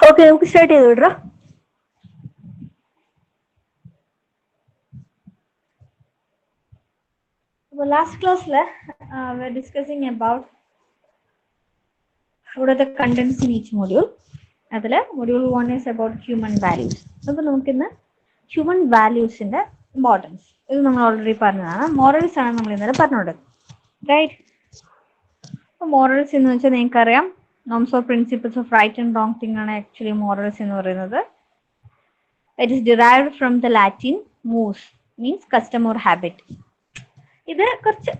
Okay, നമുക്ക് start ചെയ്ത് വിടറ. അപ്പോൾ ലാസ്റ്റ് ക്ലാസ്സിൽ we're discussing about what are the contents in each module. അതിൽ module 1 is about human values. അപ്പോൾ നമുക്കിന്ന് ഹ്യൂമൻ വാല്യൂസിന്റെ ഇമ്പോർട്ടൻസ് ഇത് നമ്മൾ ഓൾറെഡി പറഞ്ഞതാണ്. മോറൽസ് ആണ് നമ്മൾ ഇന്നലെ പറഞ്ഞത്, റൈറ്റ്? അപ്പോൾ മോറൽസ് എന്ന് വെച്ചാൽ നിങ്ങൾക്കറിയാം, norms of principles of right and wrong thing ആണ് ആക്ച്വലി മോറൽസ് എന്ന് പറയുന്നത്. It is derived from the Latin mos, means custom or habit. ഇത്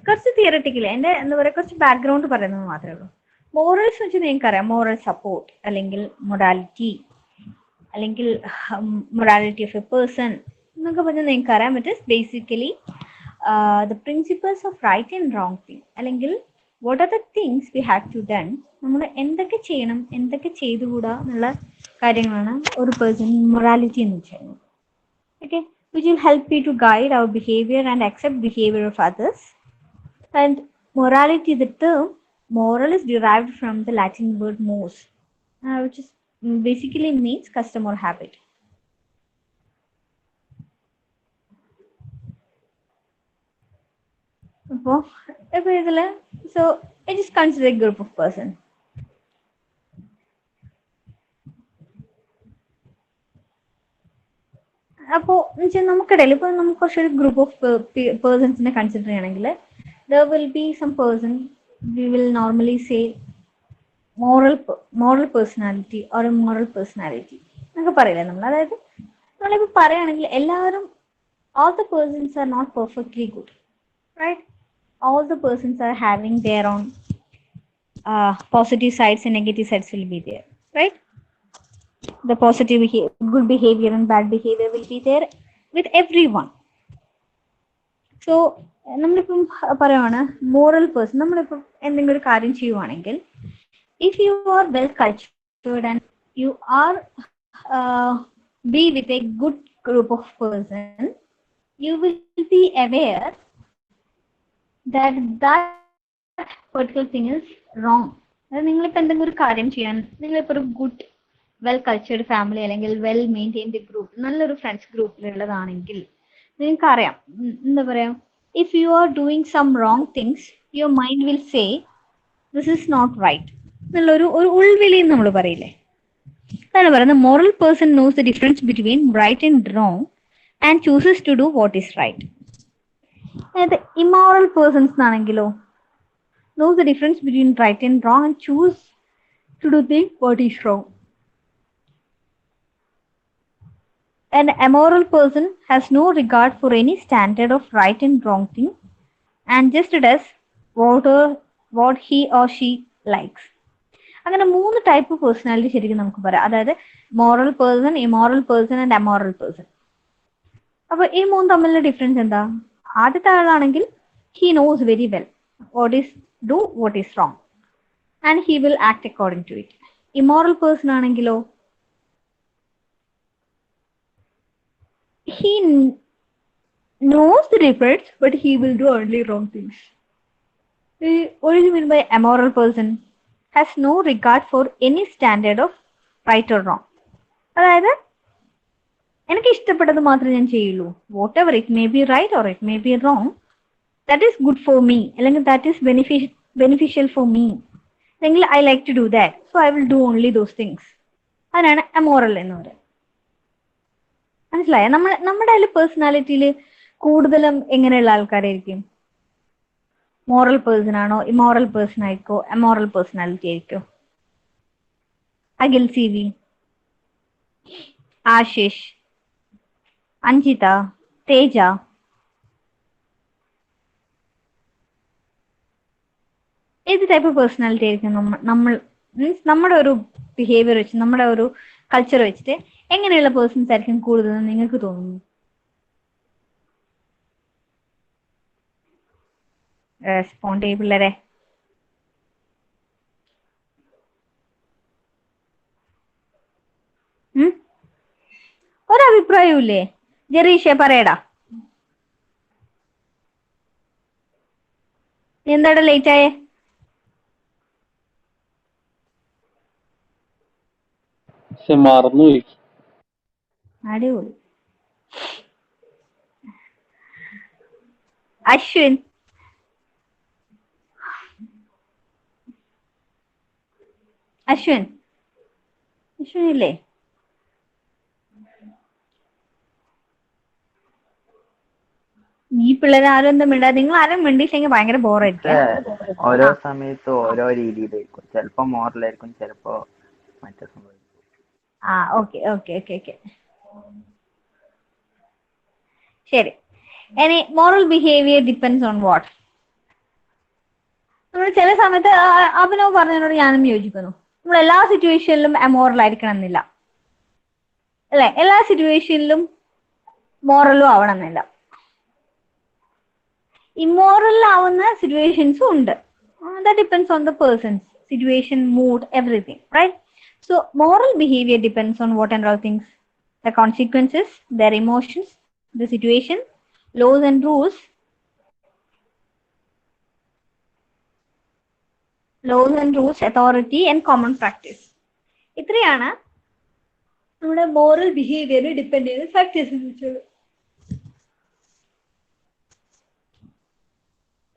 കുറച്ച് തിയററ്റിക്കലി എൻ്റെ എന്താ പറയുക, കുറച്ച് ബാക്ക്ഗ്രൗണ്ട് പറയുന്നത് മാത്രമേ ഉള്ളൂ. മോറൽസ് വെച്ച് നിങ്ങൾക്കറിയാം, മോറൽ സപ്പോർട്ട് അല്ലെങ്കിൽ മൊറാലിറ്റി അല്ലെങ്കിൽ മൊറാലിറ്റി ഓഫ് എ പേഴ്സൺ എന്നൊക്കെ പറഞ്ഞാൽ നിങ്ങൾക്കറിയാം. It is basically the principles of right and wrong thing, അല്ലെങ്കിൽ what are the things we have to done, നമ്മൾ എന്തൊക്കെ ചെയ്യണം എന്തൊക്കെ ചെയ്തുകൂടാ എന്നുള്ള കാര്യങ്ങളാണ് ഒരു പേഴ്സൺ മൊറാലിറ്റി എന്ന് വെച്ചാൽ. Okay, which will help you to guide our behavior and accept behavior of others. And morality, the term moral is derived from the Latin word mos, which is basically means custom or habit. So it is considered a group of person. അപ്പോൾ നമുക്കിടയിൽ ഇപ്പോൾ നമുക്ക് കുറച്ചൊരു group of പേഴ്സൺസിനെ consider ചെയ്യണമെങ്കിൽ there will be some person we will normally say moral personality or a moral personality എന്നൊക്കെ പറയില്ലേ നമ്മൾ. അതായത് നമ്മളിപ്പോൾ പറയുകയാണെങ്കിൽ എല്ലാവരും all the persons are not perfectly good, right? All the persons are having their own positive sides and negative sides will be there, right? The positive good behavior and bad behavior will be there with everyone. So നമ്മളിപ്പം പറയുവാണ് moral person, നമ്മളിപ്പം എന്തെങ്കിലും ഒരു കാര്യം ചെയ്യുവാണെങ്കിൽ, if you are well cultured and you are be with a good group of person, you will be aware that particular thing is wrong. അതായത് നിങ്ങളിപ്പോൾ എന്തെങ്കിലും ഒരു കാര്യം ചെയ്യാൻ, നിങ്ങളിപ്പോൾ ഒരു ഗുഡ് വെൽ കൾച്ചേർഡ് ഫാമിലി അല്ലെങ്കിൽ വെൽ മെയിൻറ്റെയിൻഡ് ഗ്രൂപ്പ്, നല്ലൊരു ഫ്രണ്ട്സ് ഗ്രൂപ്പിലുള്ളതാണെങ്കിൽ നിങ്ങൾക്കറിയാം, എന്താ പറയാ, if you are doing some wrong things, your mind will say this is not right എന്നുള്ളൊരു ഉൾവിളി നമ്മൾ പറയില്ലേ, അതാണ് പറയുന്നത് moral person knows the difference between right and wrong and chooses to do what is right. അതായത് immoral persons എന്നാണെങ്കിലോ, knows the difference between right and wrong and choose to do things what is wrong. An immoral person has no regard for any standard of right and wrong thing and just does what he or she likes. അങ്ങനെ 3 type personality ശരിക്കും നമുക്ക് പറയാം. അതായത് moral person, immoral person and amoral person. അപ്പൊ ഈ 3 തമ്മിലുള്ള difference എന്താ? ആദ്യത്തെ ആളാണെങ്കിൽ he knows very well what is wrong and he will act according to it. Immoral person ആണെങ്കിലോ, he knows the difference but he will do only wrong things. What do you mean by immoral person? Has no regard for any standard of right or wrong. അതായത് എനിക്ക് ഇഷ്ടപ്പെട്ടത് മാത്രമേ ഞാൻ ചെയ്യുള്ളൂ. Whatever it may be right or it may be wrong, that is good for me, അല്ലെങ്കിൽ that is beneficial for me, അല്ലെങ്കിൽ I like to do that, so I will do only those things. അതിനാണ് അമോറൽ എന്ന് പറയുന്നത്. മനസ്സിലായോ? നമ്മുടെ പേഴ്സണാലിറ്റിയിൽ കൂടുതലും എങ്ങനെയുള്ള ആൾക്കാരായിരിക്കും? മോറൽ പേഴ്സൺ ആണോ, ഇമോറൽ പേഴ്സൺ ആയിരിക്കോ, അമോറൽ പേഴ്സണാലിറ്റി ആയിരിക്കോ? അഖിൽ സി വി, ആശിഷ്, അഞ്ജിത, തേജ, ഏത് ടൈപ്പ് പേഴ്സണാലിറ്റി ആയിരിക്കും നമ്മൾ മീൻസ് നമ്മുടെ ഒരു ബിഹേവിയർ വെച്ച്, നമ്മുടെ ഒരു കൾച്ചർ വെച്ചിട്ട് എങ്ങനെയുള്ള പേഴ്സൺസ് ആയിരിക്കും കൂടുതലെന്ന് നിങ്ങൾക്ക് തോന്നുന്നു? റെസ്പോണ്ട് ചെയ്യും പിള്ളേരെ. ഒരഭിപ്രായവും ഇല്ലേ? ജെറീഷെ പറയടാ, എന്താടാ ലേറ്റ് ആയേ? മറന്നുപോയി. അടിപൊളി. അശ്വിൻ, അശ്വിൻ ഇല്ലേ? ഈ പിള്ളേർ ആരും എന്താ മിണ്ടാ? നിങ്ങൾ ആരും മിണ്ടിയില്ലെങ്കിൽ ഭയങ്കര ബോറായിരിക്കും. ഓരോ സമയത്ത് ഓരോ രീതിയിലായിരിക്കും. ചിലപ്പോ മോറലായിരിക്കും, ചിലപ്പോ മറ്റേ സംഭവം. ഓക്കെ ഓക്കെ ഓക്കെ ഓക്കെ, ശരി. ഇനി moral behaviour depends on what? നമ്മൾ ചില സമയത്ത് അഭിനവ് പറഞ്ഞതിനോട് ഞാനും യോജിക്കുന്നു. നമ്മൾ എല്ലാ സിറ്റുവേഷനിലും അമോറൽ ആയിരിക്കണം എന്നില്ല, അല്ലെ? എല്ലാ സിറ്റുവേഷനിലും മോറലും ആവണമെന്നില്ല. ഇമ്മോറൽ ആവുന്ന സിറ്റുവേഷൻസും ഉണ്ട്. That depends on the person's situation, mood, everything, right? So moral behavior depends on what and all things: the consequences, their emotions, the situation, laws and rules, authority and common practice. ഇത്രയാണ് നമ്മുടെ moral behaviour depend ചെയ്യുന്ന factors എന്ന് വെച്ചോളൂ.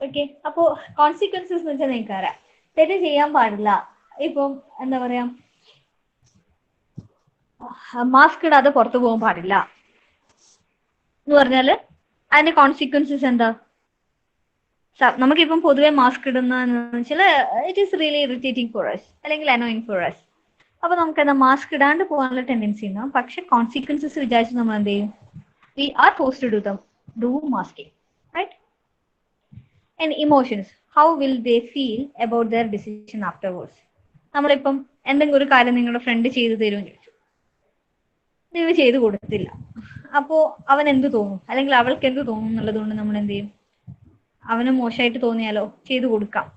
Okay, അപ്പോ consequences എന്ന് വെച്ചാൽ നിങ്ങൾക്ക് അറിയാം, തെറ്റ് ചെയ്യാൻ പാടില്ല. ഇപ്പം എന്താ പറയാ, മാസ്ക് ഇടാതെ പുറത്തു പോകാൻ പാടില്ല എന്ന് പറഞ്ഞാല് അതിന്റെ കോൺസിക്വൻസസ് എന്താ? നമുക്കിപ്പം പൊതുവെ മാസ്ക് ഇടുന്നതെന്ന് വെച്ചാൽ it is really irritating for us, അല്ലെങ്കിൽ അനോയിങ് ഫോർ അസ്. അപ്പൊ നമുക്ക് എന്താ, മാസ്ക് ഇടാണ്ട് പോകാനുള്ള ടെൻഡൻസി ഉണ്ടാവും. പക്ഷെ കോൺസിക്വൻസസ് വിചാരിച്ച് നമ്മൾ എന്ത് ചെയ്യും? We are forced to do masking, right? And emotions, how will they feel about their decision afterwards? നമ്മളിപ്പം എന്തെങ്കിലും ഒരു കാര്യം നിങ്ങളുടെ ഫ്രണ്ട് ചെയ്തു തരുമെന്ന് ചോദിച്ചു, നിങ്ങൾ ചെയ്തു കൊടുത്തില്ല, അപ്പോ അവൻ എന്ത് തോന്നും, അല്ലെങ്കിൽ അവൾക്ക് എന്ത് തോന്നും എന്നുള്ളത് കൊണ്ട് നമ്മൾ എന്ത് ചെയ്യും? അവന് മോശമായിട്ട് തോന്നിയാലോ ചെയ്തു കൊടുക്കാം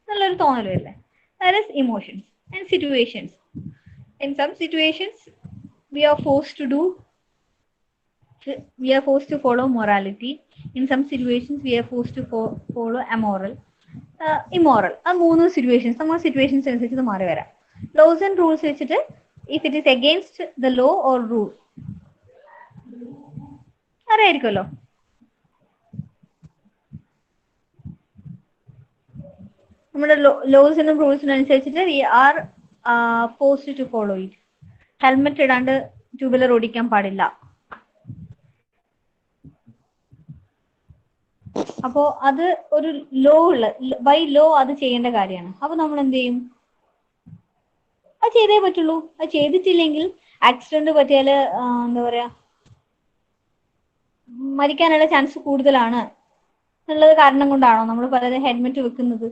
എന്നുള്ളൊരു തോന്നലും അല്ലേ? That is emotions. And situations, in some situations we are forced to follow morality. In some situations we are forced to follow immoral. ആ മൂന്ന് സിറ്റുവേഷൻസ്, നമ്മൾ സിറ്റുവേഷൻസ് അനുസരിച്ച് ഇത് മാറി വരാം. ലോസ് ആൻഡ് റൂൾസ് വെച്ചിട്ട്, if it is against the law or rule, അറിയായിരിക്കുമല്ലോ. നമ്മുടെ ലോസിനും റൂൾസിനും അനുസരിച്ചിട്ട് we are forced to follow it. Helmet ഇടാണ്ട് ടൂ വീലർ ഓടിക്കാൻ പാടില്ല. അപ്പോ അത് ഒരു ലോ ഉള്ള, ബൈ ലോ അത് ചെയ്യേണ്ട കാര്യമാണ്. അപ്പൊ നമ്മൾ എന്ത് ചെയ്യും? അത് ചെയ്തേ പറ്റുള്ളൂ. അത് ചെയ്തിട്ടില്ലെങ്കിൽ ആക്സിഡന്റ് പറ്റിയാല് എന്താ പറയാ, മരിക്കാനുള്ള ചാൻസ് കൂടുതലാണ് എന്നുള്ളത് കാരണം കൊണ്ടാണോ നമ്മൾ പലരും ഹെൽമെറ്റ് വെക്കുന്നത്?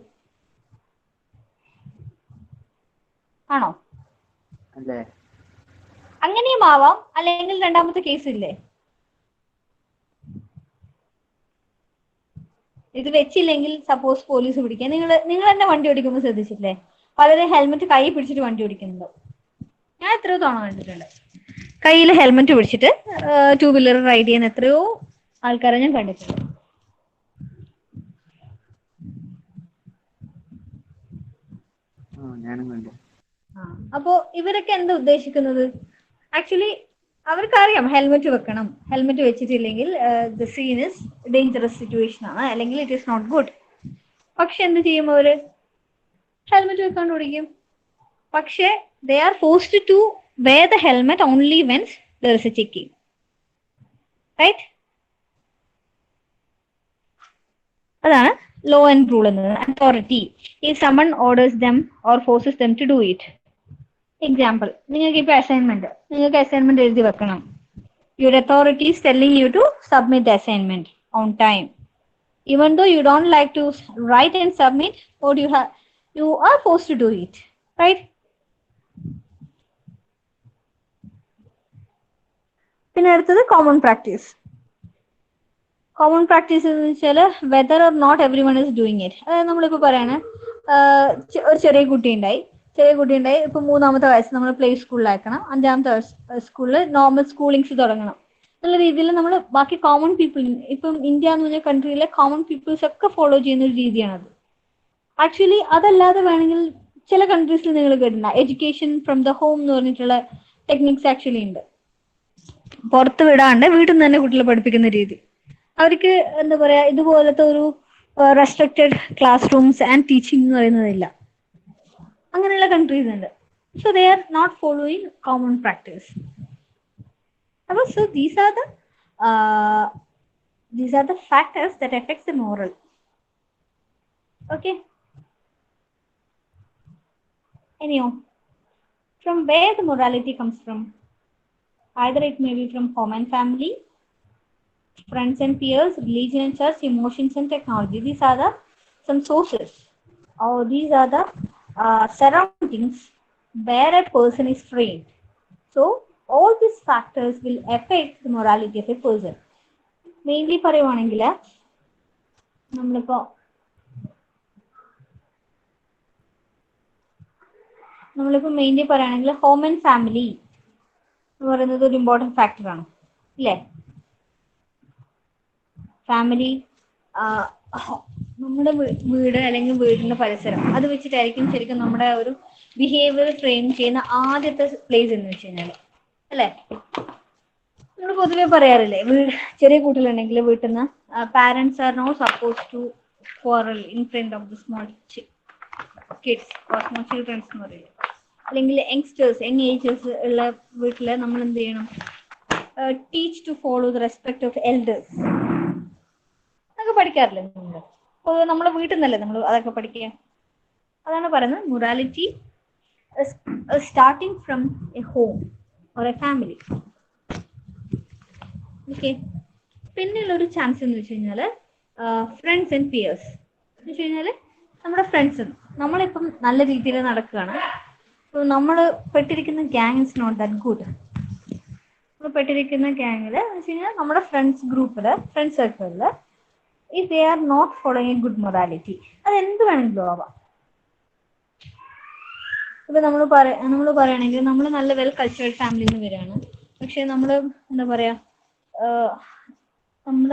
ആണോ? അങ്ങനെയും ആവാം. അല്ലെങ്കിൽ രണ്ടാമത്തെ കേസ് ഇല്ലേ, ഇത് വെച്ചില്ലെങ്കിൽ സപ്പോസ് പോലീസ് പിടിക്കാൻ, നിങ്ങൾ തന്നെ വണ്ടി ഓടിക്കുമ്പോൾ ശ്രദ്ധിച്ചില്ലേ, പലരും ഹെൽമെറ്റ് കൈ പിടിച്ചിട്ട് വണ്ടി ഓടിക്കുന്നുണ്ടോ? ഞാൻ എത്രയോ തവണ കണ്ടിട്ടുണ്ട് കയ്യിൽ ഹെൽമെറ്റ് പിടിച്ചിട്ട് ടൂ വീലർ റൈഡ് ചെയ്യാൻ എത്രയോ ആൾക്കാരെ ഞാൻ കണ്ടിട്ടുണ്ട്. അപ്പോ ഇവരൊക്കെ എന്താ ഉദ്ദേശിക്കുന്നത്? ആക്ച്വലി അവർക്കറിയാം ഹെൽമെറ്റ് വെക്കണം, ഹെൽമെറ്റ് വെച്ചിട്ടില്ലെങ്കിൽ the scene is dangerous situation ആണ്, അല്ലെങ്കിൽ ഇറ്റ് ഈസ് നോട്ട് ഗുഡ്. പക്ഷെ എന്ത് ചെയ്യും അവര്? ഹെൽമെറ്റ് വെക്കാണ്ട് ഓടിക്കും. പക്ഷെ they are forced to wear the helmet only when there is a checking, right? അതാണ് ലോ ആൻഡ് റൂൾ എന്നത്. Authority, if someone orders them or forces them to do it. Example, നിങ്ങൾക്ക് ഇപ്പൊ നിങ്ങൾക്ക് അസൈൻമെന്റ് എഴുതി വെക്കണം. Your authority is telling you to submit the assignment on time, even though you don't like to write and submit, or you are forced to do it, right? പിന്നെ അടുത്തത് common practice. Common practice എന്ന് വെച്ചാൽ whether or not everyone is doing it. അതായത് നമ്മളിപ്പോ പറയണേ, ഒരു ചെറിയ കുട്ടി ഉണ്ടായി, ഇപ്പൊ 3-ാമത്തെ വയസ്സ് നമ്മൾ പ്ലേ സ്കൂളിലാക്കണം, 5-ാമത്തെ സ്കൂളിൽ നോർമൽ സ്കൂളിങ്സ് തുടങ്ങണം എന്നുള്ള രീതിയിൽ നമ്മൾ ബാക്കി കോമൺ പീപ്പിൾ, ഇപ്പം ഇന്ത്യ എന്ന് പറഞ്ഞ കൺട്രിയിലെ കോമൺ പീപ്പിൾസ് ഒക്കെ ഫോളോ ചെയ്യുന്ന ഒരു രീതിയാണത്. ആക്ച്വലി അതല്ലാതെ വേണമെങ്കിൽ ചില കൺട്രീസിൽ നിങ്ങൾ കേട്ടിട്ടുണ്ട എഡ്യൂക്കേഷൻ ഫ്രം ദ ഹോം എന്ന് പറഞ്ഞിട്ടുള്ള ടെക്നിക്സ് ആക്ച്വലി ഉണ്ട്. പുറത്ത് വിടാണ്ട് വീട്ടിൽ നിന്ന് തന്നെ കുട്ടികളെ പഠിപ്പിക്കുന്ന രീതി. അവർക്ക് എന്താ പറയാ ഇതുപോലത്തെ ഒരു restricted classrooms and teaching എന്ന് പറയുന്നതില്ല. അങ്ങനെയുള്ള കൺട്രീസ് ഉണ്ട്. So they are not following common practice. അപ്പോൾ so these are the factors that affects the moral. Okay. Anyhow, from where the morality comes from? Either it may be from home and family, friends and peers, religion and church, emotions and technology. These are the some sources, or these are the surroundings where a person is trained. So all these factors will affect the morality of a person. Mainly പറയുവാണെങ്കിൽ നമ്മളിപ്പോ mainly പറയുകയാണെങ്കിൽ home and family എന്ന് പറയുന്നത് ഒരു important ഫാക്ടറാണ്, ഇല്ലേ? Family, നമ്മുടെ വീട് അല്ലെങ്കിൽ വീടിന്റെ പരിസരം, അത് വെച്ചിട്ടായിരിക്കും ശരിക്കും നമ്മുടെ ഒരു ബിഹേവിയർ ഫ്രെയിം ചെയ്യുന്ന ആദ്യത്തെ പ്ലേസ് എന്ന് വെച്ച് കഴിഞ്ഞാൽ, അല്ലേ? നമ്മൾ പൊതുവെ പറയാറില്ലേ, ചെറിയ കുട്ടികളുണ്ടെങ്കിൽ വീട്ടിൽ നിന്ന് parents are not suppose to quarrel in front of the small kids or small children എന്ന് പറയില്ലേ, അല്ലെങ്കിൽ യങ്സ്റ്റേഴ്സ്, യങ് ഏജേഴ്സ് ഉള്ള വീട്ടില് നമ്മൾ എന്ത് ചെയ്യണം? Teach to follow the respect of elders അതൊക്കെ പഠിക്കാറില്ലേ നമ്മൾ? അപ്പോൾ നമ്മളെ വീട്ടിൽ നിന്നല്ലേ നമ്മൾ അതൊക്കെ പഠിക്കുക? അതാണ് പറയുന്നത് morality starting from a home or a family. Okay. പിന്നെയുള്ളൊരു ചാൻസ് എന്ന് വെച്ച് കഴിഞ്ഞാൽ ഫ്രണ്ട്സ് ആൻഡ് പിയേഴ്സ് എന്ന് വെച്ച് കഴിഞ്ഞാൽ നമ്മുടെ ഫ്രണ്ട്സ്. നമ്മളിപ്പം നല്ല രീതിയിൽ നടക്കുകയാണ്, അപ്പോൾ നമ്മൾ പെട്ടിരിക്കുന്ന gang is not that good. നമ്മൾ പെട്ടിരിക്കുന്ന ഗ്യാങ്ങിൽ എന്ന് വെച്ച് കഴിഞ്ഞാൽ നമ്മുടെ ഫ്രണ്ട്സ് ഗ്രൂപ്പിൽ, ഫ്രണ്ട്സ് സർക്കിളിൽ if they are not following a good morality, അത് എന്ത് വേണമെങ്കിലും ആവാം. ഇപ്പൊ നമ്മൾ പറയുകയാണെങ്കിൽ നമ്മൾ നല്ല വെൽ കൾച്ചേർഡ് ഫാമിലിയിൽ നിന്ന് വരികയാണ്, പക്ഷെ നമ്മൾ എന്താ പറയാ, നമ്മൾ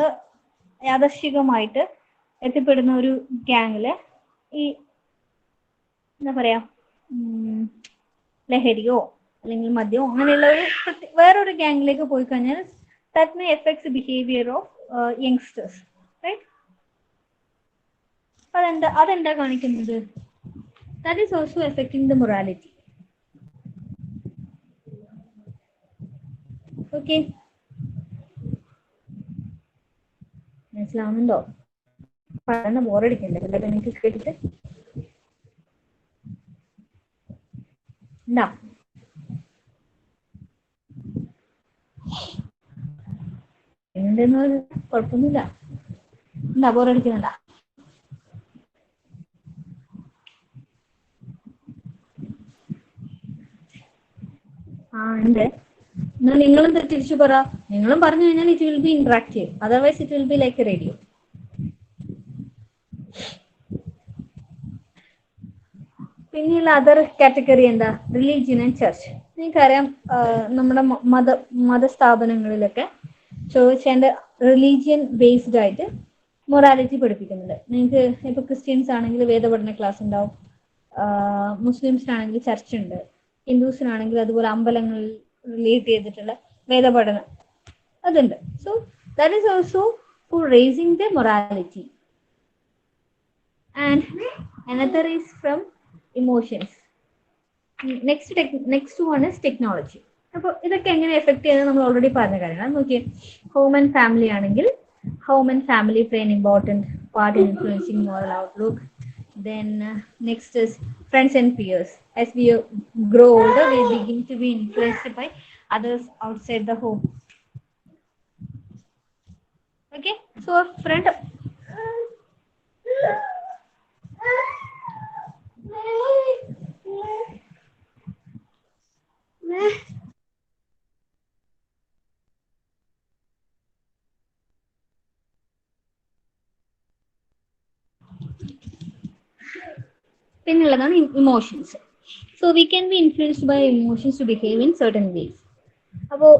യാദർശികമായിട്ട് എത്തിപ്പെടുന്ന ഒരു ഗ്യാങ്ങില് ഈ എന്താ പറയാ ലഹരിയോ അല്ലെങ്കിൽ മദ്യമോ അങ്ങനെയുള്ള ഒരു വേറൊരു ഗ്യാങ്ങിലേക്ക് പോയി കഴിഞ്ഞാൽ that may affect the behavior of youngsters, right? അതെന്താ കാണിക്കുന്നത്? That is also affecting the morality. Okay, മനസ്സിലാവുന്നുണ്ടോ? പറയുന്ന ബോറടിക്കണ്ടേ എല്ലാവരും എനിക്ക് കേട്ടിട്ട്? എന്താ എന്തെന്ന് കുഴപ്പമൊന്നുമില്ല. എന്താ ബോറടിക്കുന്നുണ്ടാ? ഉണ്ട്. എന്നാൽ നിങ്ങളും തിരിച്ചു പറ. നിങ്ങളും പറഞ്ഞു കഴിഞ്ഞാൽ it will be interactive, otherwise it will be like A radio. പിന്നെയുള്ള അതർ കാറ്റഗറി എന്താ? Religion and church. നിങ്ങൾക്കറിയാം നമ്മുടെ മതസ്ഥാപനങ്ങളിലൊക്കെ ചോദിച്ചതിന്റെ റിലീജിയൻ ബേസ്ഡ് ആയിട്ട് മൊറാലിറ്റി പഠിപ്പിക്കുന്നുണ്ട്. നിങ്ങൾക്ക് ഇപ്പൊ ക്രിസ്ത്യൻസ് ആണെങ്കിൽ വേദപഠന ക്ലാസ് ഉണ്ടാവും, മുസ്ലിംസിനാണെങ്കിൽ ചർച്ച് ഉണ്ട്, ഹിന്ദുസിനാണെങ്കിൽ അതുപോലെ അമ്പലങ്ങളിൽ റിലേറ്റ് ചെയ്തിട്ടുള്ള വേദപഠനം അതുണ്ട്. So that is also for racing the morality. And another is from emotions. Next one is technology. അപ്പോൾ ഇതൊക്കെ എങ്ങനെ എഫക്ട് ചെയ്യുന്നത് നമ്മൾ ഓൾറെഡി പറഞ്ഞ കാര്യമാണ്. നോക്കിയേ, ഹോം ആൻഡ് ഫാമിലി ആണെങ്കിൽ home and family play an important part in influencing moral outlook. Then next is friends and peers. As we grow older, we begin to be influenced by others outside the home. Okay, so a friend പിന്നുള്ളതാണ് emotions. So we can be influenced by emotions to behave in certain ways. അപ്പോൾ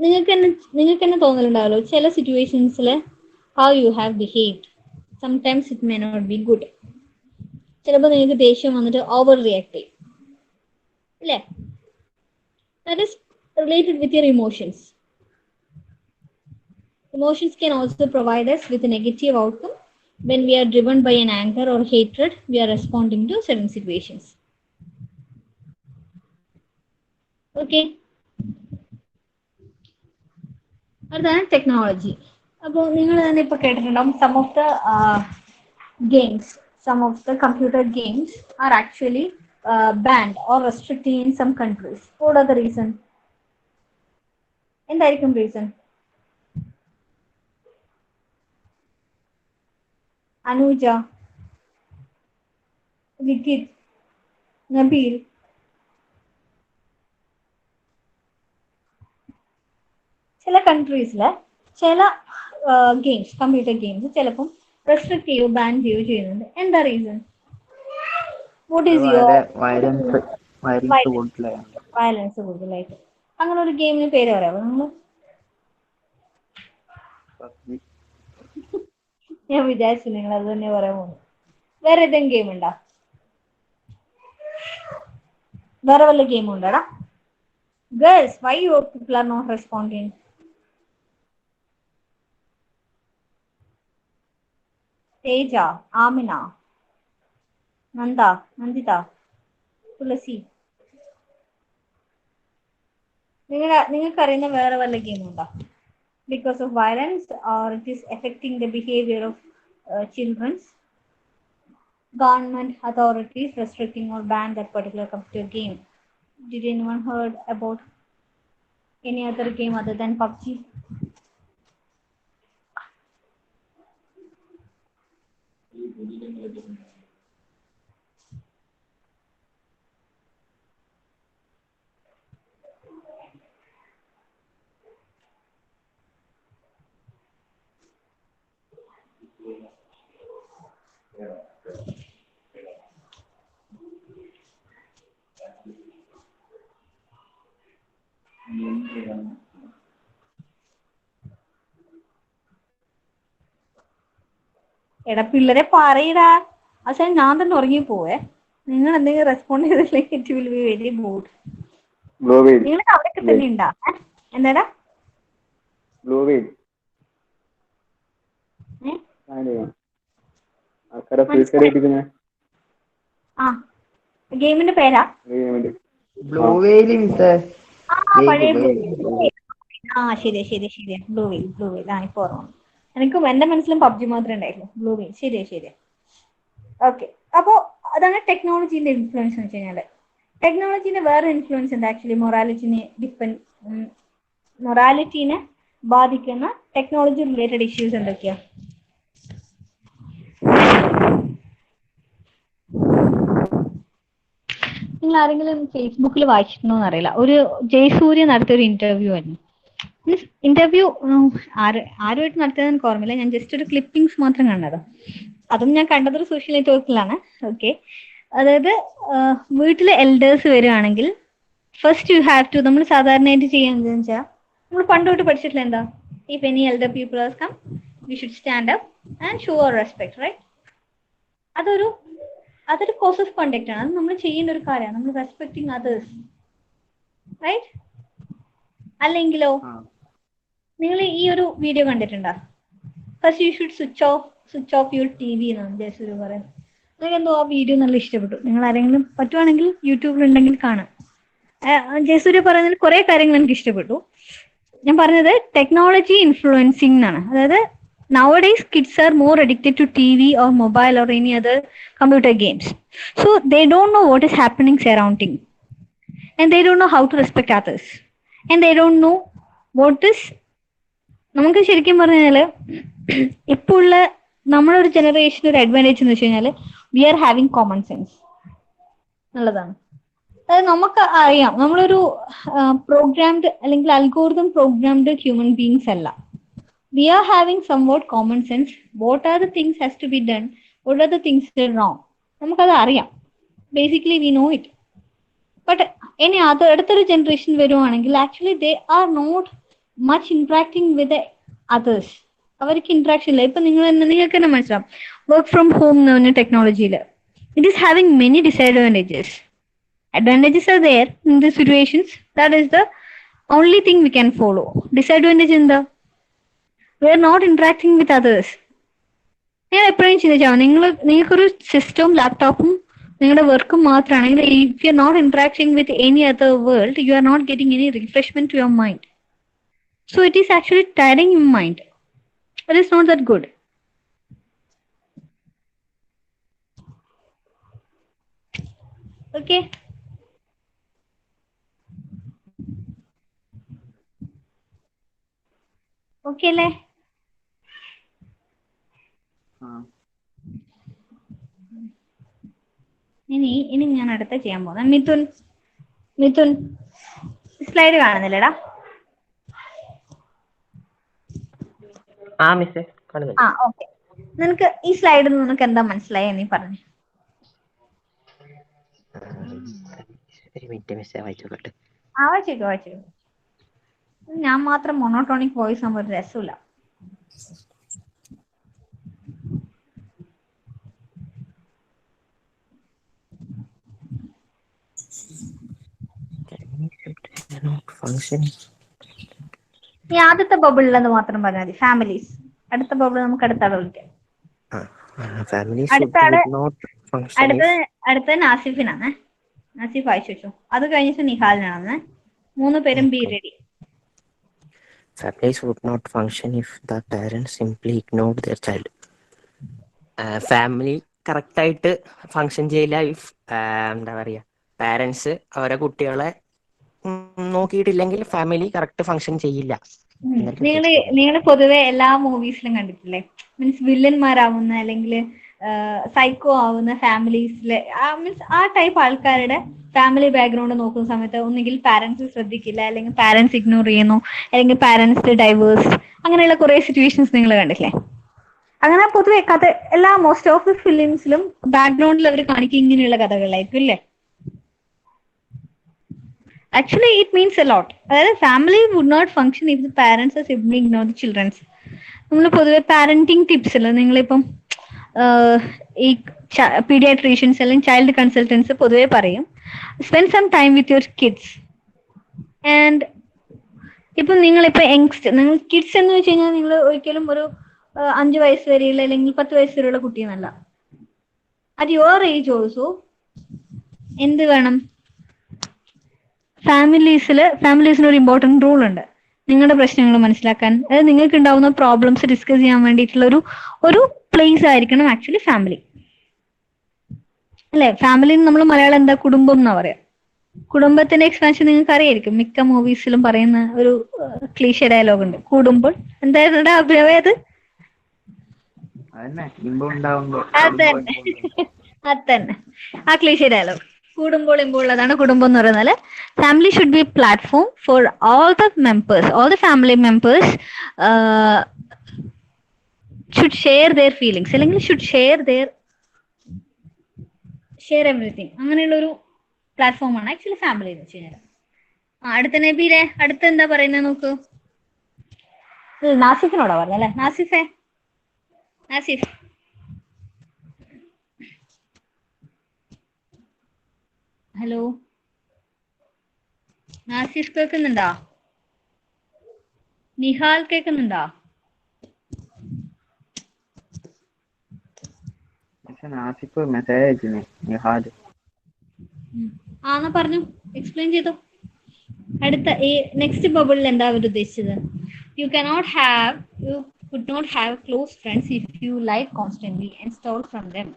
നിങ്ങൾക്ക് തന്നെ തോന്നലുണ്ടാവല്ലോ ചില സിറ്റുവേഷൻസിൽ how you have behaved sometimes it may not be good. ചിലപ്പോൾ നിങ്ങൾക്ക് ദേഷ്യം വന്നിട്ട് ഓവർ റിയാക്ട് ചെയ്യും, അല്ലേ? That is related with your emotions. Emotions can also provide us with a negative outcome. When we are driven by an anger or hatred, we are responding to certain situations. Okay. അടുത്താണ് technology. അപ്പോൾ നിങ്ങൾ തന്നെ ഇപ്പോൾ കേട്ടിട്ടുണ്ടാവും some of the computer games are actually banned or restricted in some countries. What are the reason? എന്തായിരിക്കും reason? Anuja, ലിഖിത്, Nabeel, ചില കൺട്രീസില് ചില games, computer games ചിലപ്പം റെസ്ട്രിക്ട് ചെയ്യോ ബാൻ ചെയ്യോ ചെയ്യുന്നുണ്ട്. എന്താ reason? What is your violence കൂടുതലായിട്ട്? അങ്ങനെ ഒരു ഗെയിമിന് പേര് പറയാമോ നിങ്ങൾ? ഞാൻ വിചാരിച്ചു നിങ്ങൾ അത് തന്നെ പറയാൻ പോകുന്നു. വേറെ ഏതെങ്കിലും ഗെയിം ഉണ്ടോ? വേറെ വല്ല ഗെയിം ഉണ്ടോടാ? Girls, why your people are not responding? Theja, Amina, Nanda, Nanditha, Thulasi, നിങ്ങൾക്ക് അറിയുന്ന വേറെ വല്ല ഗെയിം ഉണ്ടോ? Because of violence or it is affecting the behavior of children, government authorities restricting or ban that particular computer game. Did anyone heard about any other game other than PUBG? എടാ പിള്ളേരെ പറയടാ. പക്ഷെ ഞാൻ തന്നെ ഉറങ്ങി പോവേ. നിങ്ങൾ എന്തെങ്കിലും റെസ്പോണ്ട് ചെയ്തില്ലെങ്കിൽ it will be very good. നിങ്ങൾ അവിടെയൊക്കെ തന്നെ ഉണ്ടാ? എന്താടാ? ആ ഗെയിമിന്റെ പേരാ ശരിയാ ബ്ലൂ വെയിൽ. ആ ഇപ്പൊ ഓർമ്മ. എനിക്കും എന്റെ മനസ്സിലും പബ്ജി മാത്രമേ ഉണ്ടായിരുന്നു. ബ്ലൂ വെയിൽ ശരിയാ. ഓക്കെ, അപ്പോ അതാണ് ടെക്നോളജിന്റെ ഇൻഫ്ലുവൻസ് എന്ന് വെച്ച് കഴിഞ്ഞാല്. ടെക്നോളജിന്റെ വേറെ ഇൻഫ്ലുവൻസ് ഉണ്ട് ആക്ച്വലി മൊറാലിറ്റീനെ ബാധിക്കുന്ന ടെക്നോളജി റിലേറ്റഡ് ഇഷ്യൂസ് എന്തൊക്കെയാ? നിങ്ങൾ ആരെങ്കിലും ഫേസ്ബുക്കിൽ വായിച്ചിട്ടുണ്ടോന്ന് അറിയില്ല, ഒരു ജയസൂര്യ നടത്തിയ ഒരു ഇന്റർവ്യൂ ആയിരുന്നു. ഇന്റർവ്യൂ ആരുമായിട്ട് നടത്തിയതെന്ന് എനിക്ക് ഓർമ്മയില്ല. ഞാൻ ജസ്റ്റ് ഒരു ക്ലിപ്പിംഗ്സ് മാത്രം കണ്ടത്. അതും ഞാൻ കണ്ടത് ഒരു സോഷ്യൽ നെറ്റ്വർക്കിലാണ്. ഓക്കെ, അതായത് വീട്ടിലെ എൽഡേഴ്സ് വരികയാണെങ്കിൽ ഫസ്റ്റ് യു ഹാവ് ടു, നമ്മൾ സാധാരണയായിട്ട് ചെയ്യുന്നത് വെച്ചാൽ നമ്മൾ പണ്ട് തൊട്ട് പഠിച്ചിട്ടില്ല എന്താ, if any elder people has come we should stand up and show our respect, right? അതൊരു കോഴ്സ് ഓഫ് കോണ്ടാക്ട് ആണ്. അത് നമ്മൾ ചെയ്യേണ്ട ഒരു കാര്യമാണ്. നമ്മൾ റെസ്പെക്ടിങ് അതേഴ്സ്, റൈറ്റ്? അല്ലെങ്കിലോ നിങ്ങൾ ഈ ഒരു വീഡിയോ കണ്ടിട്ടുണ്ടോ? First you should switch off your T V എന്നാണ് ജയസൂര്യ പറയുന്നത്. നിങ്ങൾക്ക് എന്തോ ആ വീഡിയോ നല്ല ഇഷ്ടപ്പെട്ടു. നിങ്ങൾ ആരെങ്കിലും പറ്റുവാണെങ്കിൽ യൂട്യൂബിൽ ഉണ്ടെങ്കിൽ കാണാം. ജയസൂര്യ പറയുന്നതിൽ കുറെ കാര്യങ്ങൾ എനിക്ക് ഇഷ്ടപ്പെട്ടു. ഞാൻ പറഞ്ഞത് ടെക്നോളജി ഇൻഫ്ലുവൻസിങ് എന്നാണ്. അതായത് nowadays kids are more addicted to TV or mobile or any other computer games, so they don't know what is happening surrounding, and they don't know how to respect others, and they don't know what is, നമുക്ക് ശരിക്കും പറഞ്ഞാൽ ഇപ്പോൾ ഉള്ള നമ്മുടെ ഒരു generation ഒരു advantage എന്ന് വെച്ച് കഴിഞ്ഞാൽ we are having common sense എന്നുള്ളതാണ്. അതായത് നമുക്ക് അറിയാം നമ്മളൊരു പ്രോഗ്രാംഡ് അല്ലെങ്കിൽ അൽഗോരിതം പ്രോഗ്രാംഡ് ഹ്യൂമൻ ബീങ്സ് അല്ല. We are having somewhat common sense. What are the things has to be done? What are the things that are wrong? നമുക്കത് അറിയാം. Basically we know it. But ഇനി അടുത്തൊരു generation വരുവാണെങ്കിൽ actually they are not much interacting with others. അവർക്ക് interaction ഇല്ല. ഇപ്പൊ നിങ്ങൾക്ക് തന്നെ മനസ്സിലാവും, വർക്ക് ഫ്രം ഹോം എന്ന് പറഞ്ഞ ടെക്നോളജിയിൽ it is having many disadvantages. Advantages are there in the situations, that is the only thing we can follow. Disadvantage എന്താ? We are not interacting with others. ഞാൻ എപ്പോഴും ചിന്തിച്ചാൽ നിങ്ങൾക്കൊരു സിസ്റ്റവും ലാപ്ടോപ്പും നിങ്ങളുടെ വർക്കും മാത്രമാണെങ്കിൽ if you are not interacting with any other world, you are not getting any refreshment to your mind. So it is actually tiring your mind. It is not that good. Okay. Okay അല്ലേ? ഇനി ഞാൻ അടുത്ത ചെയ്യാൻ പോകുന്നത് Mithun slide കാണുന്നില്ലടാ? Okay. നിനക്ക് ഈ സ്ലൈഡിൽ നിന്ന് നിനക്ക് എന്താ മനസ്സിലായി നീ പറഞ്ഞു? വായിച്ചോ. ഞാൻ മാത്രം മോണോട്ടോണിക് വോയിസ് ആകുമ്പോൾ ഒരു രസമില്ല. ഈ ആദ്യത്തെ ബബിളിലെന്ന് മാത്രം പറഞ്ഞാൽ മതി. ഫാമിലീസ്. അടുത്ത ബബിൾ നമുക്ക് അടുത്താളെ വിളിക്കാം. അടുത്ത നാസിഫിനാണ്. നാസിഫ് വായിച്ചു വെച്ചു. അത് കഴിഞ്ഞിട്ട് നിഹാലിനാണ്. 3 പേരും be ready. Families would not function if the parents simply ignored their child. Family correct ആയിട്ട് ഫങ്ഷൻ ചെയ്യില്ല ഇഫ് എന്താ പറയാ പാരന്റ്സ് അവരെ കുട്ടികളെ നോക്കിയിട്ടില്ലെങ്കിൽ ഫാമിലി കറക്റ്റ് ഫങ്ഷൻ ചെയ്യില്ല. നിങ്ങൾ പൊതുവെ എല്ലാ മൂവീസിലും കണ്ടിട്ടില്ലേ, മീൻസ് വില്ലന്മാരാവുന്ന അല്ലെങ്കിൽ സൈക്കോ ആവുന്ന ഫാമിലീസിലെ മീൻസ് ആ ടൈപ്പ് ആൾക്കാരുടെ ഫാമിലി ബാക്ക്ഗ്രൗണ്ട് നോക്കുന്ന സമയത്ത് ഒന്നുകിൽ പാരന്റ്സ് ശ്രദ്ധിക്കില്ല, അല്ലെങ്കിൽ പാരന്റ്സ് ഇഗ്നോർ ചെയ്യുന്നു, അല്ലെങ്കിൽ പാരന്റ്സ് ഡൈവേഴ്സ്, അങ്ങനെയുള്ള കുറെ സിറ്റുവേഷൻസ് നിങ്ങൾ കണ്ടില്ലേ? അങ്ങനെ പൊതുവെ കഥ എല്ലാ മോസ്റ്റ് ഓഫ് ദി ഫിലിംസിലും ബാക്ക്ഗ്രൗണ്ടിൽ അവർ കാണിക്കുക ഇങ്ങനെയുള്ള കഥകളായിരിക്കും അല്ലേ? Actually, it means a lot. അതായത് family would not function if the parents are simply ignore the childrens. നമ്മൾ പൊതുവെ പാരന്റിങ് ടിപ്സ് അല്ല, നിങ്ങളിപ്പം ഈ പീഡിയാട്രീഷ്യൻസ് അല്ലെങ്കിൽ ചൈൽഡ് കൺസൾട്ടൻസ് പൊതുവെ പറയും spend some time with your kids. And ഇപ്പം നിങ്ങളിപ്പോ നിങ്ങൾ കിഡ്സ് എന്ന് വെച്ച് കഴിഞ്ഞാൽ നിങ്ങൾ ഒരിക്കലും ഒരു 5 വയസ്സ് വരെയുള്ള അല്ലെങ്കിൽ 10 വയസ്സ് വരെയുള്ള കുട്ടിയെന്നല്ല. അറ്റ് യുവർ ഏജ് ഓൾസോ എന്ത് വേണം? ഫാമിലീസിന് ഒരു ഇമ്പോർട്ടന്റ് റോൾ ഉണ്ട്. നിങ്ങളുടെ പ്രശ്നങ്ങൾ മനസ്സിലാക്കാൻ, അതായത് നിങ്ങൾക്ക് ഉണ്ടാവുന്ന പ്രോബ്ലംസ് ഡിസ്കസ് ചെയ്യാൻ വേണ്ടിയിട്ടുള്ള ഒരു പ്ലേസ് ആയിരിക്കണം ആക്ച്വലി ഫാമിലി അല്ലെ? ഫാമിലി നമ്മൾ മലയാളം എന്താ കുടുംബം എന്നാ പറയാ. കുടുംബത്തിന്റെ എക്സ്പാൻഷൻ നിങ്ങൾക്ക് അറിയായിരിക്കും, മിക്ക മൂവീസിലും പറയുന്ന ഒരു ക്ലീഷ ഡയലോഗ് ഉണ്ട്, കൂടുമ്പോൾ എന്തായിരുന്നു അഭിനയം? അതന്നെ ആ ക്ലീഷ ഡയലോഗ്, കൂടുമ്പോൾ ഇമ്പുള്ളതാണ് കുടുംബം എന്ന് പറയുന്നത്. Family should be platform for all the family members should share their feelings, അല്ലെങ്കിൽ ഷുഡ് ഷെയർ എവറിത്തിങ്. അങ്ങനെയുള്ള ഒരു പ്ലാറ്റ്ഫോമാണ് ആക്ച്വലി ഫാമിലി എന്ന് വെച്ച് കഴിഞ്ഞാൽ. അടുത്ത നബീലെ അടുത്ത എന്താ പറയുന്നത് നോക്കൂ. നാസിഫിനോടാ പറഞ്ഞല്ലേ? നാസിഫ് ഹലോ നാസിഫ് കേൾക്കുന്നുണ്ടോ? നിഹാൽ കേൾക്കുന്നുണ്ടോ? നാസിഫ് മെസ്സേജ് അയച്ചിനെ നിഹാൽ. എന്നാ പറഞ്ഞു, എക്സ്പ്ലെയിൻ ചെയ്തു. അടുത്ത ഈ നെക്സ്റ്റ് ബബിളിൽ എന്താ അവർ ഉദ്ദേശിച്ചത്? You could not have close friends if you lie constantly and stole from them.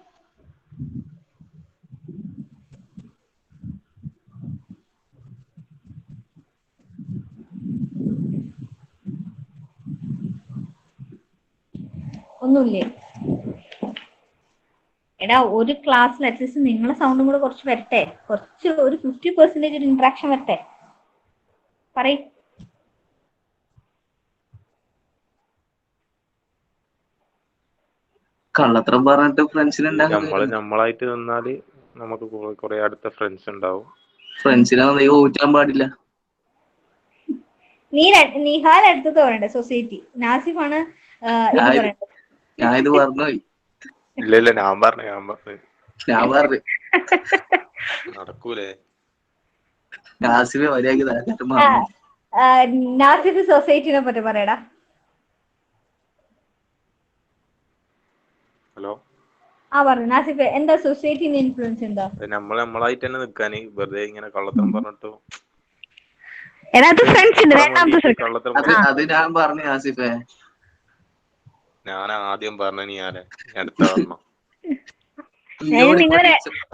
ഒന്നുമില്ലേ? എടാ ഒരു ക്ലാസ്സിൽ അറ്റ്ലീസ്റ്റ് നിങ്ങളെ സൗണ്ടും കൂടെ കുറച്ച് വരട്ടെ, കുറച്ച് ഒരു 50% ഒരു ഇന്ററാക്ഷൻ വരട്ടെ. പറയ്. കള്ളത്തരം പറഞ്ഞിട്ട് ഫ്രണ്ട്സിനെ നമ്മളായിട്ട് നിന്നാല് നമുക്ക് കുറെ അടുത്ത ഫ്രണ്ട്സ് ഉണ്ടാവും. ഫ്രണ്ട്സിനെ ഊറ്റാൻ പാടില്ല. നിഹാൽ അടുത്തത് പറയണ്ടേ സൊസൈറ്റി. നാസിഫാണ് ഞാൻ ഇത് പറഞ്ഞു. ഇല്ല ഞാൻ പറഞ്ഞു നടക്കൂലേ? നാസിഫ് മര്യാദ നാസിഫ് സൊസൈറ്റിനെ പറ്റി പറയടാ. ഹലോ, പറഞ്ഞു നാസിഫ്, എന്താ സൊസൈറ്റിന്റെ ഇൻഫ്ലുവൻസ് എന്താ? നമ്മളായിട്ട് തന്നെ നിക്കാന് വെറുതെ ഇങ്ങനെ കള്ളത്തരം പറഞ്ഞിട്ടു കള്ളത്തരം അത് ഞാൻ പറഞ്ഞു ആസിഫേ. ഞാൻ ആദ്യം പറഞ്ഞു അടുത്ത പറഞ്ഞു. നിങ്ങൾ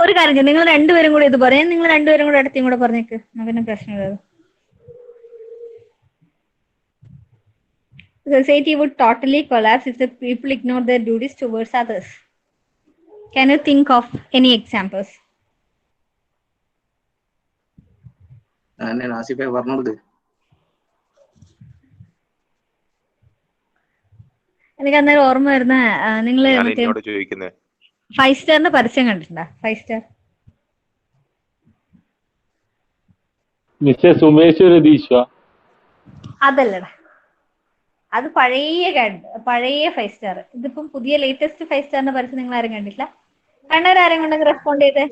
ഒരു കാര്യം, നിങ്ങൾ രണ്ടുപേരും കൂടി ഇത് പറയാം. നിങ്ങൾ രണ്ടുപേരും കൂടെ അടുത്തും കൂടെ പറഞ്ഞേക്ക്, അങ്ങനെ പ്രശ്നമില്ല. Society would totally collapse if the people ignore their duties towards others. Can you think of any examples? ആസിഫേ പറഞ്ഞോളൂ. എനിക്ക് അന്നേരം ഓർമ്മ വരുന്ന, നിങ്ങൾ എന്നോട് ചോദിക്കുന്നേ 5 സ്റ്റാറിന്റെ പരസ്യം കണ്ടിട്ടുണ്ടോ? 5 സ്റ്റാർ സുമേഷ് രതീഷ അതല്ലടാ, അത് പഴയ 5 സ്റ്റാർ. ഇതിപ്പം പുതിയ ലേറ്റസ്റ്റ് 5 സ്റ്റാറിന്റെ പരസ്യം നിങ്ങൾ ആരും കണ്ടിട്ടില്ല? കണ്ടവരാരും കൊണ്ടെങ്കിൽ റെസ്പോണ്ട് ചെയ്തേ.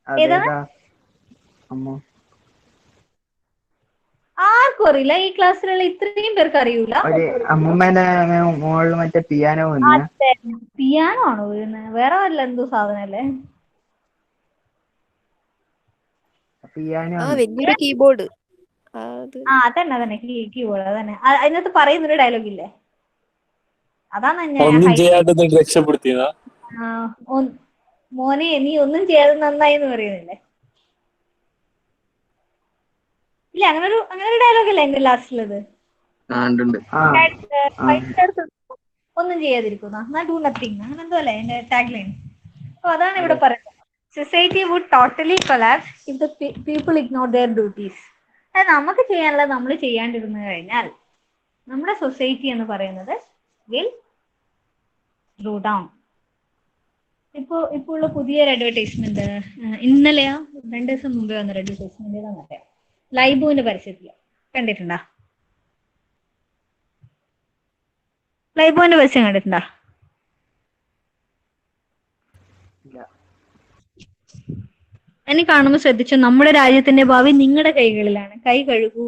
ഏതാണ്? ആർക്കും അറിയില്ല. ഈ ക്ലാസ്സിലുള്ള ഇത്രയും പേർക്ക് അറിയൂല. അമ്മൂമ്മേനെ മോളിൽ മറ്റേ പിയാനോ പിയാനോ ആണോ വീഴുന്നത്? വേറെ വല്ല എന്തോ സാധനല്ലേ? പിയാനോ വലിയൊരു കീബോർഡ്. അതന്നെ കീബോർഡ്. അതന്നെ അതിനകത്ത് പറയുന്നൊരു ഡയലോഗ് ഇല്ലേ? അതാണ് ഒന്നും ചെയ്യാതെ രക്ഷപ്പെടുത്തിയതാ. മോനെ നീ ഒന്നും ചെയ്യാതെ നന്നായി എന്ന് പറയുന്നില്ലേ? ഇല്ല, അങ്ങനെ ഒരു ഡയലോഗ് അല്ലേ എന്റെ ലാസ്റ്റിലത്? ഒന്നും ചെയ്യാതിരിക്കുന്ന ഡു നത്തിങ്, അങ്ങനെ എന്തോ അല്ലേ എന്റെ ടാഗ് ലൈൻ. അപ്പൊ അതാണ് ഇവിടെ പറയുന്നത്. Society would totally collapse if the people ignore their duties. അത് നമുക്ക് ചെയ്യാനുള്ളത് നമ്മൾ ചെയ്യാണ്ടിരുന്നു കഴിഞ്ഞാൽ നമ്മുടെ സൊസൈറ്റി എന്ന് പറയുന്നത് വിൽ സ്ലോ ഡൗൺ. ഇപ്പൊ ഉള്ള പുതിയൊരു അഡ്വർടൈസ്മെന്റ്, ഇന്നലെയാ 2 ദിവസം മുമ്പേ വന്നൊരു അഡ്വർടൈസ്മെന്റ് ഏതാന്നറിയാം? ലൈബോന്റെ പരസ്യത്തില് കണ്ടിട്ടുണ്ടോ? ലൈബോന്റെ പരസ്യം കണ്ടിട്ടുണ്ടോ? എന്നെ കാണുമ്പോൾ ശ്രദ്ധിച്ചു. നമ്മുടെ രാജ്യത്തിന്റെ ഭാവി നിങ്ങളുടെ കൈകളിലാണ്, കൈ കഴുകൂ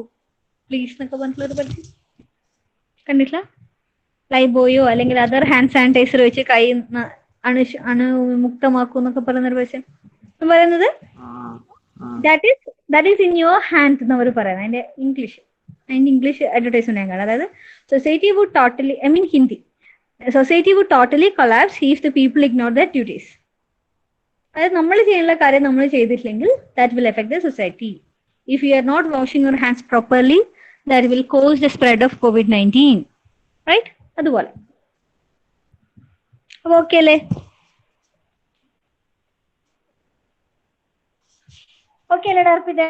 പ്ലീസ് എന്നൊക്കെ പറഞ്ഞിട്ടുള്ളൊരു പരസ്യം കണ്ടിട്ടില്ല? ലൈബോയോ അല്ലെങ്കിൽ അതർ ഹാൻഡ് സാനിറ്റൈസർ വെച്ച് കൈ അണുമുക്തമാക്കൂ എന്നൊക്കെ പറയുന്നൊരു പരസ്യം പറയുന്നത് that is in your hand എന്ന് അവർ പറയുന്നത്. അതിന്റെ ഇംഗ്ലീഷ് അഡ്വർടൈസ്മെന്റ് ഞാൻ കാണാം. അതായത് society would totally, Hindi, society would totally collapse if the people ignore their duties. അതായത് നമ്മൾ ചെയ്യാനുള്ള കാര്യം നമ്മൾ ചെയ്തിട്ടില്ലെങ്കിൽ that will effect the society. If you are not washing your hands properly that will cause the spread of COVID-19. Right? അതുപോലെ. അപ്പൊ okay അല്ലേ? Okay അല്ലേ അർപ്പിതേ?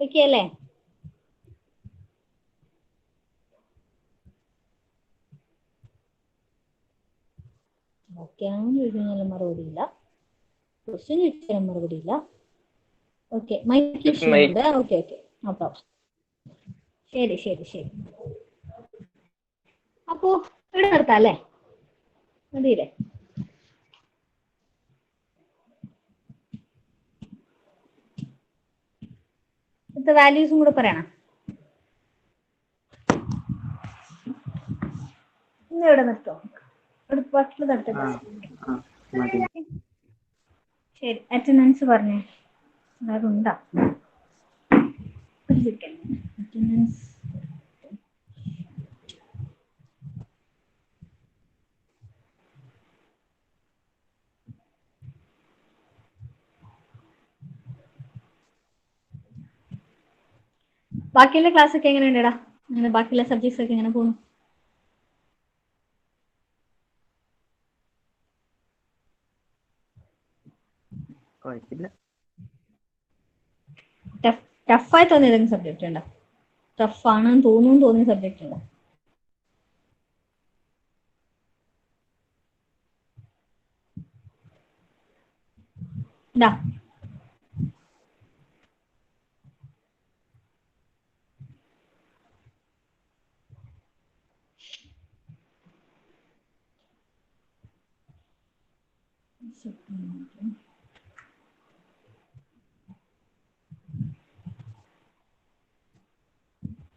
ഓക്കെ അല്ലേ? ഓക്കെ ആണെന്ന് ചോദിച്ചാൽ മറുപടി ഇല്ല. ക്വസ്റ്റ്യൻ ചോദിച്ചാൽ മറുപടി ഇല്ല. ഓക്കെ, മൈക്ക് ഇഷ്യൂ ഉണ്ട്. Okay no problem. ശരി. അപ്പോ ഇവിടെ നിർത്താം അല്ലേ? മതിയില്ലേ? ഇന്നത്തെ വാല്യൂസും കൂടെ പറയണം. ഇന്ന് ഇവിടെ നിർത്തോ? ശരി, അറ്റൻഡൻസ് പറഞ്ഞേ. അതുണ്ടാ അറ്റൻഡൻസ്. ബാക്കിയുള്ള ക്ലാസ് ഒക്കെ എങ്ങനെയുണ്ടെടാ? അങ്ങനെ ബാക്കിയുള്ള സബ്ജക്ട്സ് ഒക്കെ എങ്ങനെ പോകുന്നു? ടഫായി തോന്നിയ ഏതെങ്കിലും സബ്ജക്റ്റ് ഉണ്ടോ? ടഫാണെന്ന് തോന്നിയ സബ്ജക്റ്റ് ഉണ്ടോ? ഇതാ